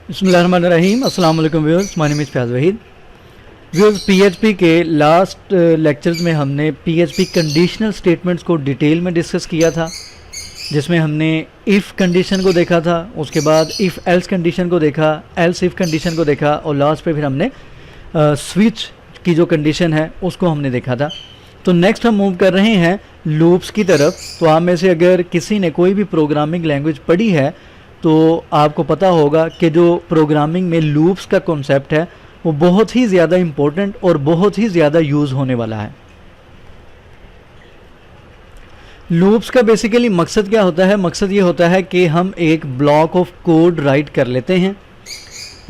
बिस्मिल्लाहिर्रहमानिर्रहीम। अस्सलाम वालेकुम viewers, my name is Faiz Waheed. Viewers, PHP के लास्ट लेक्चर्स में हमने पीएचपी कंडीशनल स्टेटमेंट्स को डिटेल में डिस्कस किया था, जिसमें हमने इफ़ कंडीशन को देखा था, उसके बाद इफ़ एल्स कंडीशन को देखा, एल्स इफ़ कंडीशन को देखा और लास्ट पे फिर हमने स्विच की जो कंडीशन है उसको हमने देखा था। तो नेक्स्ट हम मूव कर रहे हैं लूप्स की तरफ। तो आप में से अगर किसी ने कोई भी प्रोग्रामिंग लैंग्वेज पढ़ी है तो आपको पता होगा कि जो प्रोग्रामिंग में लूप्स का कॉन्सेप्ट है वो बहुत ही ज़्यादा इम्पोर्टेंट और बहुत ही ज़्यादा यूज़ होने वाला है। लूप्स का बेसिकली मकसद क्या होता है? मकसद ये होता है कि हम एक ब्लॉक ऑफ कोड राइट कर लेते हैं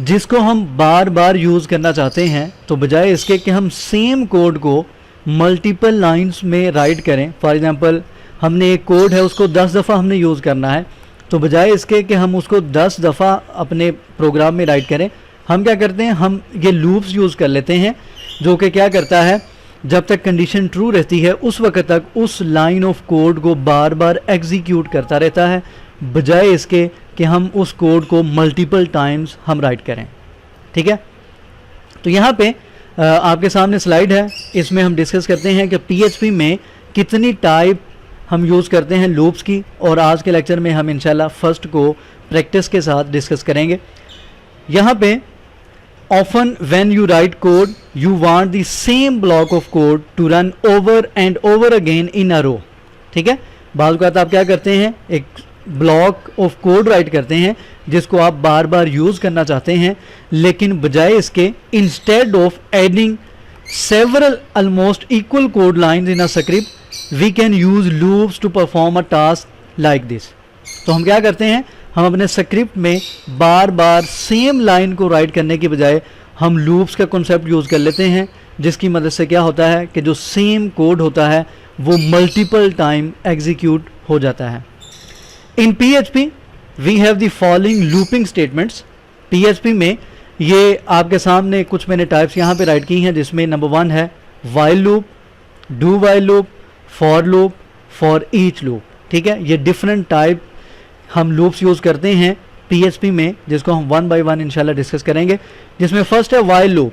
जिसको हम बार बार यूज़ करना चाहते हैं, तो बजाय इसके कि हम सेम कोड को मल्टीपल लाइंस में राइट करें। फॉर एग्जांपल, हमने एक कोड है उसको 10 दफ़ा हमने यूज़ करना है, तो बजाय इसके कि हम उसको 10 दफ़ा अपने प्रोग्राम में राइट करें, हम क्या करते हैं, हम ये लूप्स यूज़ कर लेते हैं, जो कि क्या करता है, जब तक कंडीशन ट्रू रहती है उस वक्त तक उस लाइन ऑफ कोड को बार बार एग्जीक्यूट करता रहता है, बजाय इसके कि हम उस कोड को मल्टीपल टाइम्स हम राइट करें। ठीक है, तो यहाँ पे आपके सामने स्लाइड है, इसमें हम डिस्कस करते हैं कि पीएचपी में कितनी टाइप हम यूज़ करते हैं लूप्स की, और आज के लेक्चर में हम इंशाल्लाह फर्स्ट को प्रैक्टिस के साथ डिस्कस करेंगे। यहाँ पे often when you write code you want the same block of code to run over and over again in a row. ठीक है, बाज़ औक़ात आप क्या करते हैं, एक ब्लॉक ऑफ कोड राइट करते हैं जिसको आप बार बार यूज़ करना चाहते हैं, लेकिन बजाय इसके instead of adding several almost equal code lines in a script we can use loops to perform a task like this. तो हम क्या करते हैं, हम अपने स्क्रिप्ट में बार बार सेम लाइन को राइट करने की बजाय हम लूप्स का कॉन्सेप्ट यूज़ कर लेते हैं, जिसकी मदद से क्या होता है कि जो सेम कोड होता है वो मल्टीपल टाइम एग्जीक्यूट हो जाता है। In PHP we have the following looping statements. PHP में ये आपके सामने कुछ मैंने टाइप्स यहाँ पे राइट की हैं, जिसमें नंबर 1 है while loop, do while loop, for loop, for each loop. ठीक है, ये डिफरेंट टाइप हम लूप्स यूज़ करते हैं PHP में, जिसको हम 1 बाय 1 इंशाल्लाह डिस्कस करेंगे। जिसमें फर्स्ट है वाइल लूप।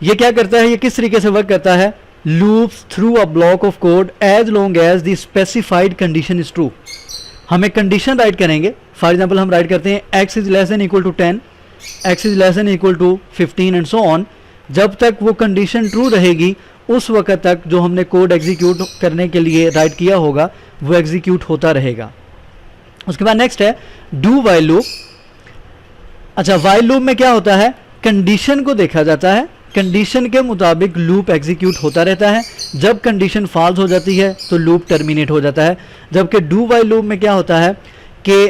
ये क्या करता है, ये किस तरीके से वर्क करता है, loops through a block of code as long as the specified condition is true. हम एक कंडीशन राइट करेंगे, फॉर एग्जाम्पल हम राइट करते हैं x is less than equal to 10, x is less than equal to 15 and so on. जब तक वो condition true रहेगी उस वक्त तक जो हमने कोड एग्जीक्यूट करने के लिए राइट किया होगा वो एग्जीक्यूट होता रहेगा। उसके बाद नेक्स्ट है डू वाइल लूप। अच्छा, वाइल लूप में क्या होता है, कंडीशन को देखा जाता है, कंडीशन के मुताबिक लूप एग्जीक्यूट होता रहता है। जब कंडीशन फॉल्स हो जाती है तो लूप टर्मिनेट हो जाता है। जबकि डू वाइल लूप में क्या होता है कि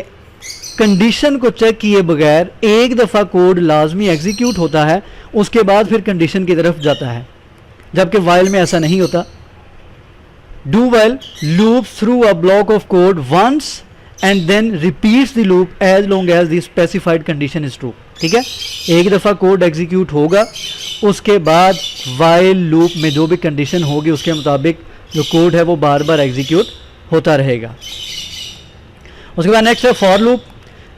कंडीशन को चेक किए बगैर एक दफ़ा कोड लाजमी एग्जीक्यूट होता है, उसके बाद फिर कंडीशन की तरफ जाता है, जबकि वाइल में ऐसा नहीं होता। Do while loops through a block of code once and then repeats the loop as long as the specified condition is true. ठीक है, एक दफ़ा कोड एग्जीक्यूट होगा, उसके बाद वाइल लूप में जो भी कंडीशन होगी उसके मुताबिक जो कोड है वो बार बार एग्जीक्यूट होता रहेगा। उसके बाद नेक्स्ट है for loop.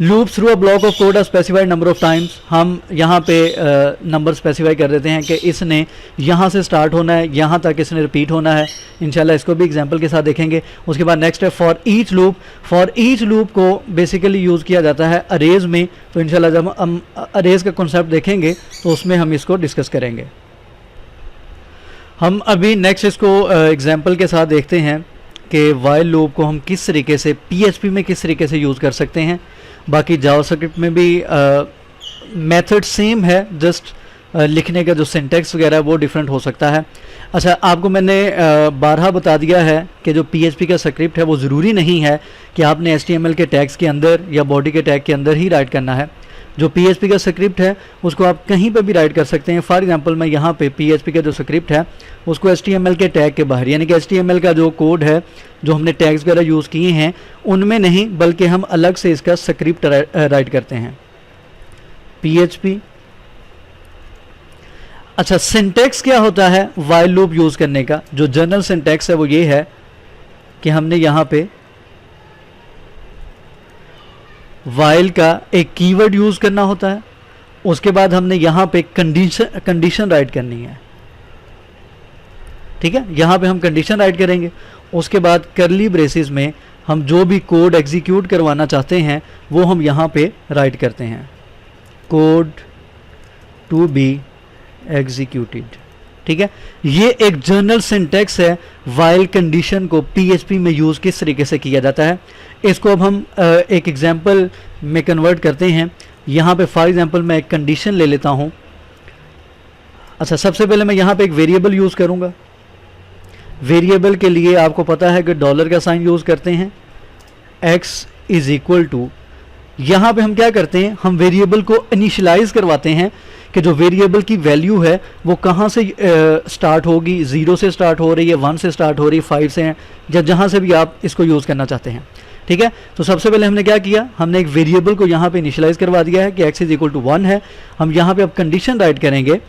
Loop through a block of code a specified number of times. हम यहाँ पे नंबर स्पेसिफाई कर देते हैं कि इसने यहाँ से स्टार्ट होना है, यहाँ तक इसने रिपीट होना है। इंशाल्लाह इसको भी एग्जांपल के साथ देखेंगे। उसके बाद नेक्स्ट है for each loop. For each loop को बेसिकली यूज़ किया जाता है अरेज में, तो इंशाल्लाह जब हम अरेज का कॉन्सेप्ट देखेंगे तो उसमें हम इसको डिस्कस करेंगे। हम अभी नेक्स्ट इसको एग्जाम्पल के साथ देखते हैं कि वाइल लूप को हम किस तरीके से PHP में किस तरीके से यूज़ कर सकते हैं। बाकी जावास्क्रिप्ट में भी मेथड सेम है, जस्ट लिखने का जो सिंटैक्स वगैरह है वो डिफरेंट हो सकता है। अच्छा, आपको मैंने बारहा बता दिया है कि जो PHP का स्क्रिप्ट है वो ज़रूरी नहीं है कि आपने HTML के टैग्स के अंदर या बॉडी के टैग के अंदर ही राइट करना है। जो PHP का स्क्रिप्ट है उसको आप कहीं पर भी राइट कर सकते हैं। फॉर एग्जांपल, मैं यहाँ पे PHP का जो स्क्रिप्ट है उसको HTML के टैग के बाहर, यानी कि HTML का जो कोड है जो हमने टैग्स वगैरह यूज़ किए हैं उनमें नहीं, बल्कि हम अलग से इसका स्क्रिप्ट राइट करते हैं PHP। अच्छा, सिंटैक्स क्या होता है वाइल लूप यूज़ करने का? जो जनरल सिंटैक्स है वो ये है कि हमने यहाँ पे वाइल का एक कीवर्ड यूज़ करना होता है, उसके बाद हमने यहाँ पे कंडीशन राइट करनी है, ठीक है। यहाँ पे हम कंडीशन राइट करेंगे, उसके बाद करली ब्रेसिस में हम जो भी कोड एग्जीक्यूट करवाना चाहते हैं वो हम यहाँ पे राइट करते हैं, कोड टू बी एग्जीक्यूटेड, ठीक है। ये एक जनरल सिंटेक्स है वाइल कंडीशन को पीएचपी में यूज़ किस तरीके से किया जाता है। इसको अब हम एक एग्जांपल में कन्वर्ट करते हैं। यहाँ पे फॉर एग्जांपल मैं एक कंडीशन ले लेता हूँ। अच्छा, सबसे पहले मैं यहाँ पे एक वेरिएबल यूज़ करूँगा। वेरिएबल के लिए आपको पता है कि डॉलर का साइन यूज़ करते हैं, x इज इक्वल टू, यहाँ पे हम क्या करते हैं, हम वेरिएबल को इनिशियलाइज करवाते हैं कि जो वेरिएबल की वैल्यू है वो कहाँ से स्टार्ट होगी, 0 से स्टार्ट हो रही है, 1 से स्टार्ट हो रही है, 5 से, या जहाँ से भी आप इसको यूज़ करना चाहते हैं, ठीक है। तो सबसे पहले हमने क्या किया, हमने एक वेरिएबल को यहाँ पे इनिशियलाइज करवा दिया है कि x इज इक्वल टू 1 है। हम यहाँ पे अब कंडीशन राइट करेंगे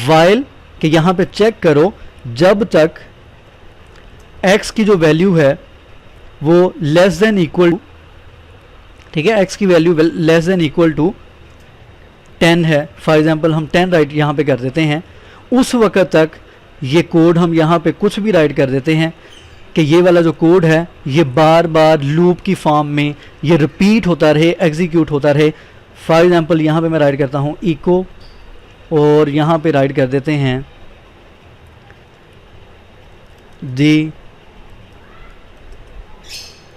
वाइल कि यहाँ पे चेक करो जब तक x की जो वैल्यू है वो लेस देन इक्वल, ठीक है, x की value less than equal to 10 है। फॉर एग्जांपल हम 10 राइट यहाँ पे कर देते हैं। उस वक्त तक ये कोड हम यहाँ पे कुछ भी राइट कर देते हैं कि ये वाला जो कोड है ये बार बार लूप की फॉर्म में ये रिपीट होता रहे, एग्जीक्यूट होता रहे। फॉर एग्जांपल यहाँ पे मैं राइट करता हूँ इको, और यहाँ पे राइट कर देते हैं द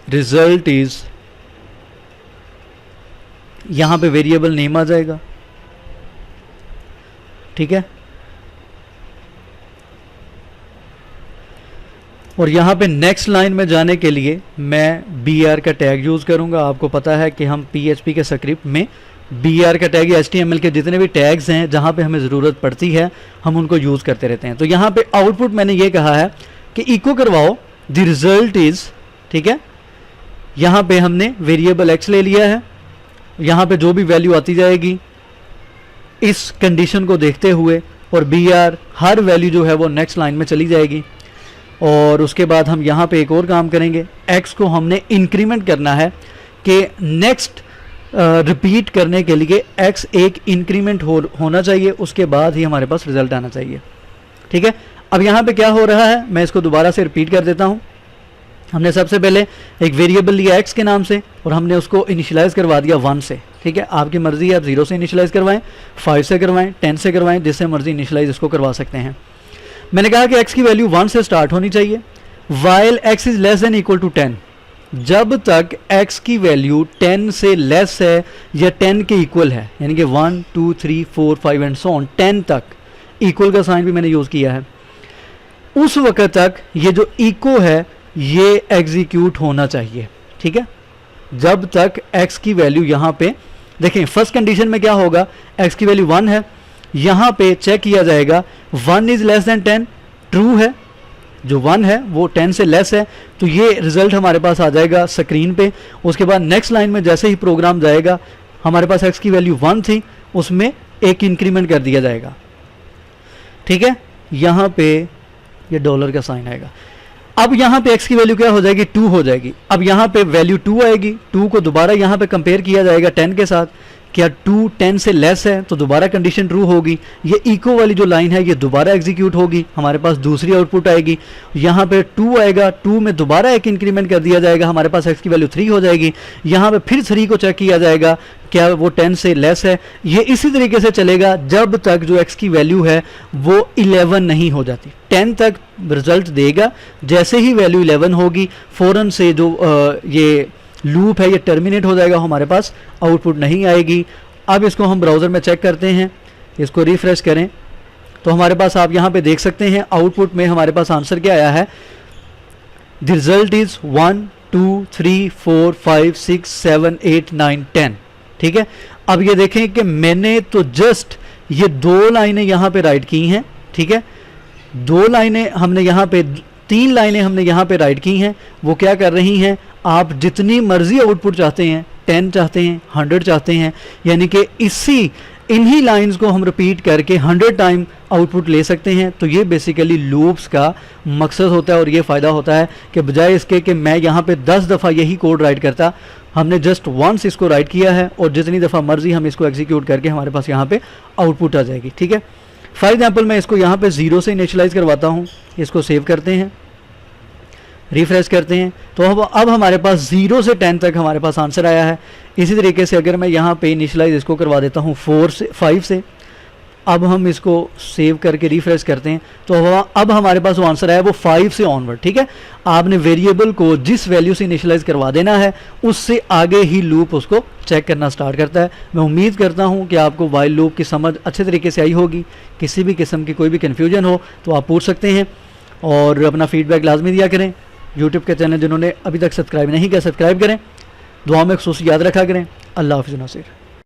रिजल्ट इज, यहाँ पे वेरिएबल नेम आ जाएगा, ठीक है। और यहाँ पे नेक्स्ट लाइन में जाने के लिए मैं br का टैग यूज़ करूँगा। आपको पता है कि हम PHP के स्क्रिप्ट में br का टैग या HTML के जितने भी टैग्स हैं जहाँ पे हमें ज़रूरत पड़ती है हम उनको यूज़ करते रहते हैं। तो यहाँ पे आउटपुट मैंने ये कहा है कि इको करवाओ द रिजल्ट इज़, ठीक है। यहाँ पे हमने वेरिएबल x ले लिया है, यहाँ पे जो भी वैल्यू आती जाएगी इस कंडीशन को देखते हुए, और br हर वैल्यू जो है वो नेक्स्ट लाइन में चली जाएगी। और उसके बाद हम यहाँ पे एक और काम करेंगे, x को हमने इंक्रीमेंट करना है कि नेक्स्ट रिपीट करने के लिए x एक इंक्रीमेंट होना चाहिए, उसके बाद ही हमारे पास रिजल्ट आना चाहिए, ठीक है। अब यहाँ पे क्या हो रहा है, मैं इसको दोबारा से रिपीट कर देता हूँ। हमने सबसे पहले एक वेरिएबल लिया x के नाम से और हमने उसको इनिशियलाइज करवा दिया 1 से, ठीक है। आपकी मर्जी है, आप 0 से इनिशियलाइज करवाएं, 5 से करवाएं, 10 से करवाएं, जिससे मर्जी इनिशियलाइज इसको करवा सकते हैं। मैंने कहा कि x की वैल्यू 1 से स्टार्ट होनी चाहिए, while x is less than equal to 10। जब तक x की वैल्यू 10 से लेस है या 10 के इक्वल है, यानी कि 1 2 3 4 5 एंड सो ऑन 10 तक, इक्वल का साइन भी मैंने यूज़ किया है, उस वक्त तक ये जो इको है ये एग्जीक्यूट होना चाहिए, ठीक है। जब तक x की वैल्यू यहाँ पे देखें, फर्स्ट कंडीशन में क्या होगा, x की वैल्यू 1 है, यहाँ पे चेक किया जाएगा 1 इज लेस देन 10, ट्रू है, जो 1 है वो 10 से लेस है, तो ये रिजल्ट हमारे पास आ जाएगा स्क्रीन पे। उसके बाद नेक्स्ट लाइन में जैसे ही प्रोग्राम जाएगा, हमारे पास x की वैल्यू 1 थी, उसमें एक इंक्रीमेंट कर दिया जाएगा, ठीक है। यहाँ पे ये डॉलर का साइन आएगा। अब यहाँ पे x की वैल्यू क्या हो जाएगी, 2 हो जाएगी। अब यहाँ पे वैल्यू 2 आएगी, 2 को दोबारा यहाँ पे कंपेयर किया जाएगा 10 के साथ, क्या 2 10 से लेस है तो दोबारा कंडीशन ट्रू होगी। ये इको वाली जो लाइन है ये दोबारा एग्जीक्यूट होगी, हमारे पास दूसरी आउटपुट आएगी। यहाँ पे 2 आएगा, 2 में दोबारा एक इंक्रीमेंट कर दिया जाएगा, हमारे पास x की वैल्यू 3 हो जाएगी। यहाँ पे फिर 3 को चेक किया जाएगा क्या वो 10 से लेस है। ये इसी तरीके से चलेगा जब तक जो x की वैल्यू है वो 11 नहीं हो जाती। 10 तक रिजल्ट देगा, जैसे ही वैल्यू 11 होगी फ़ौरन से जो ये लूप है ये टर्मिनेट हो जाएगा, हमारे पास आउटपुट नहीं आएगी। अब इसको हम ब्राउज़र में चेक करते हैं, इसको रिफ्रेश करें तो हमारे पास आप यहाँ पे देख सकते हैं आउटपुट में हमारे पास आंसर क्या आया है, द रिजल्ट इज़ 1 2 3 4 5 6 7 8 9 10, ठीक है। अब ये देखें कि मैंने तो जस्ट ये 2 लाइनें यहाँ पे राइट की हैं, ठीक है। 2 लाइनें हमने यहाँ पे, 3 लाइनें हमने यहाँ पे राइट की हैं। वो क्या कर रही हैं, आप जितनी मर्जी आउटपुट चाहते हैं, 10 चाहते हैं, 100 चाहते हैं, यानी कि इसी इन्हीं लाइंस को हम रिपीट करके 100 टाइम आउटपुट ले सकते हैं। तो ये बेसिकली लूप्स का मकसद होता है और ये फ़ायदा होता है कि बजाय इसके कि मैं यहाँ पे 10 दफ़ा यही कोड राइट करता, हमने जस्ट वंस इसको राइट किया है और जितनी दफ़ा मर्जी हम इसको एग्जीक्यूट करके हमारे पास यहाँ पे आउटपुट आ जाएगी। ठीक है, फॉर एग्जाम्पल मैं इसको यहाँ पे 0 से इनिशियलाइज़ करवाता हूँ, इसको सेव करते हैं, रिफ्रेश करते हैं, तो अब हमारे पास 0 से 10 तक हमारे पास आंसर आया है। इसी तरीके से अगर मैं यहाँ पे इनिशियलाइज इसको करवा देता हूँ 5 से, अब हम इसको सेव करके रिफ्रेश करते हैं, तो अब हमारे पास वो आंसर आया वो 5 से ऑनवर्ड। ठीक है, आपने वेरिएबल को जिस वैल्यू से इनिशियलाइज करवा देना है उससे आगे ही लूप उसको चेक करना स्टार्ट करता है। मैं उम्मीद करता हूँ कि आपको वाइल लूप की समझ अच्छे तरीके से आई होगी। किसी भी किस्म की कोई भी कन्फ्यूजन हो तो आप पूछ सकते हैं और अपना फीडबैक लाजमी दिया करें। यूट्यूब के चैनल जिन्होंने अभी तक सब्सक्राइब नहीं किया, सब्सक्राइब करें। दुआ में खुसूस याद रखा करें। अल्लाह हाफ़िज़ नासिर।